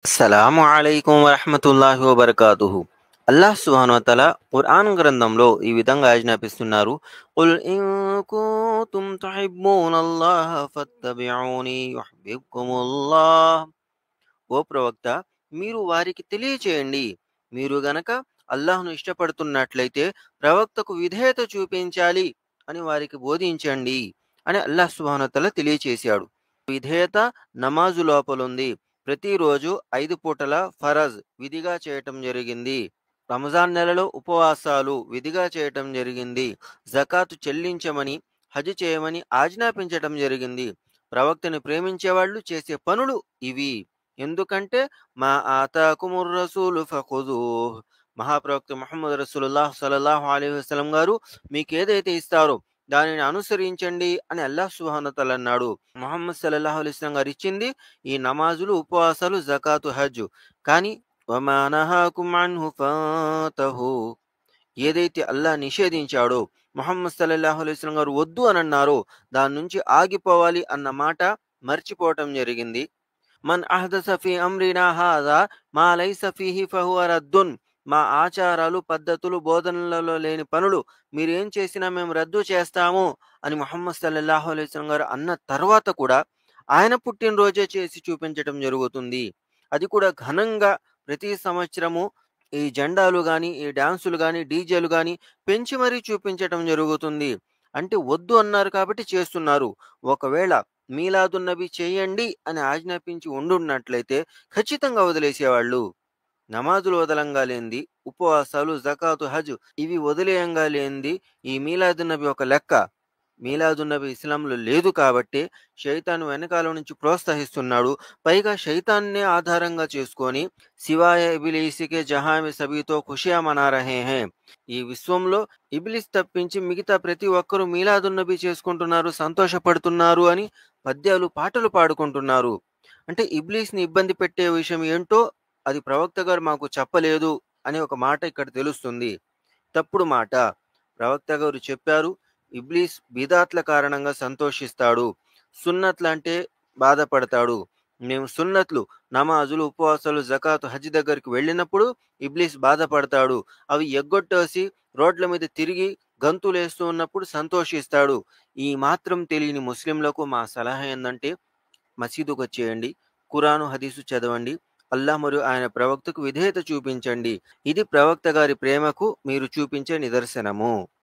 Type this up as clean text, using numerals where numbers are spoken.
అస్సలాము అలైకుం వరహ్మతుల్లాహి వబర్కాతుహు. అల్లాహ్ సుబ్హానహు వ తఆలా ఖురాన్ గ్రంథంలో ఈ విధంగా ఆజ్ఞాపిస్తున్నారు. "ఖుల్ ఇన్ కుంతుం తుహిబ్బూనల్లాహ ఫత్తబిఊని యుహ్బిబ్కుముల్లాహ్." ఓ ప్రవక్త, మీరు వారికి తెలియచేయండి. మీరు గనక అల్లాహ్‌ను ఇష్టపడుతున్నట్లయితే ప్రవక్తకు విధేయత చూపించాలి అని వారికి బోధించండి అని అల్లాహ్ సుబ్హానహు వ తఆలా తెలియచేశాడు. విధేయత నమాజు లోపలుంది. ప్రతిరోజు 5 పూటల ఫరజ్ విధిగా చేయటం జరిగింది. రంజాన్ నెలలో ఉపవాసాలు విధిగా చేయటం జరిగింది. జకాతు చెల్లించమని, హజ్ చేయమని ఆజ్ఞాపించటం జరిగింది. ప్రవక్తని ప్రేమించేవాళ్ళు చేసే పనులు ఇవి. ఎందుకంటే మా ఆతాకుముర్ రసూలు ఫఖుదూహ్. మహాప్రవక్త ముహమ్మద్ రసూలుల్లాహ్ సల్లల్లాహు అలైహి వసల్లం గారు మీకేదైతే ఇస్తారో దానిని అనుసరించండి అని అల్లాహ్ సుబ్హానహు వ తఆలా అన్నాడు. ముహమ్మద్ సల్లల్లాహు అలైహి వసల్లం గారు ఇచ్చింది ఈ నమాజులు, ఉపవాసాలు, జకాతు, హజ్. కానీ వమా నహాకుం అన్హు ఫాంతహు. ఏదైతే అల్లాహ్ నిషేధించాడో, ముహమ్మద్ సల్లల్లాహు అలైహి వసల్లం గారు వద్దు అని అన్నారో దాని నుంచి ఆగిపోవాలి అన్న మాట మర్చిపోవటం జరిగింది. మన్ అహ్దస ఫీ అమ్రినా హాజా మా లైస ఫీహి ఫహువ రద్దున్. మా ఆచారాలు, పద్ధతులు, బోధనలలో లేని పనులు మీరేం చేసినా మేము రద్దు చేస్తాము అని ముహమ్మద్ సల్లల్లాహు అలైహి వసల్లం గారు అన్న తర్వాత కూడా ఆయన పుట్టినరోజే చేసి చూపించటం జరుగుతుంది. అది కూడా ఘనంగా ప్రతి సంవత్సరము ఈ జెండాలు గాని, ఈ డాన్సులు గాని, డీజేలు గాని పెంచి మరీ చూపించటం జరుగుతుంది. అంటే వద్దు అన్నారు కాబట్టి చేస్తున్నారు. ఒకవేళ మీలాదున్ నబీ చేయండి అని ఆజ్ఞాపించి ఉండున్నట్లయితే ఖచ్చితంగా వదిలేసేవాళ్ళు. నమాజులు వదలంగా లేనిది, ఉపవాసాలు, జకాతు, హజ్ ఇవి వదిలేయంగా లేనిది ఈ మీలాదున్ నబీ ఒక లెక్క. మీలాదున్ నబీ ఇస్లాంలో లేదు కాబట్టే షైతాను వెనకాల నుంచి ప్రోత్సహిస్తున్నాడు. పైగా షైతాన్నే ఆధారంగా చేసుకొని సివాయ ఇబ్లీసికే జహాं में सभी तो खुशियां मना रहे हैं. ఈ విశ్వంలో ఇబ్లీస్ తప్పించి మిగతా ప్రతి ఒక్కరూ మీలాదున్ నబీ చేసుకుంటున్నారు, సంతోషపడుతున్నారు అని పద్యాలు, పాటలు పాడుకుంటున్నారు. అంటే ఇబ్లీస్‌ని ఇబ్బంది పెట్టే విషయం ఏంటో అది ప్రవక్త గారు మాకు చెప్పలేదు అనే ఒక మాట ఇక్కడ తెలుస్తుంది. తప్పుడు మాట. ప్రవక్త గారు చెప్పారు, ఇబ్లీస్ బిదాత్ల కారణంగా సంతోషిస్తాడు. సున్నత్లంటే బాధపడతాడు. మేము సున్నత్లు, నమాజులు, ఉపవాసాలు, జకాతు, హజ్ దగ్గరికి వెళ్ళినప్పుడు ఇబ్లీస్ బాధపడతాడు. అవి ఎగ్గొట్టేసి రోడ్ల మీద తిరిగి గంతులేస్తూ ఉన్నప్పుడు సంతోషిస్తాడు. ఈ మాత్రం తెలియని ముస్లింలకు మా సలహా ఏందంటే మసీదుకొచ్చేయండి. ఖురాను, హదీసు చదవండి. అల్లాహ్ మరియు ఆయన ప్రవక్తకు విధేయత చూపించండి. ఇది ప్రవక్త గారి ప్రేమకు మీరు చూపించే నిదర్శనము.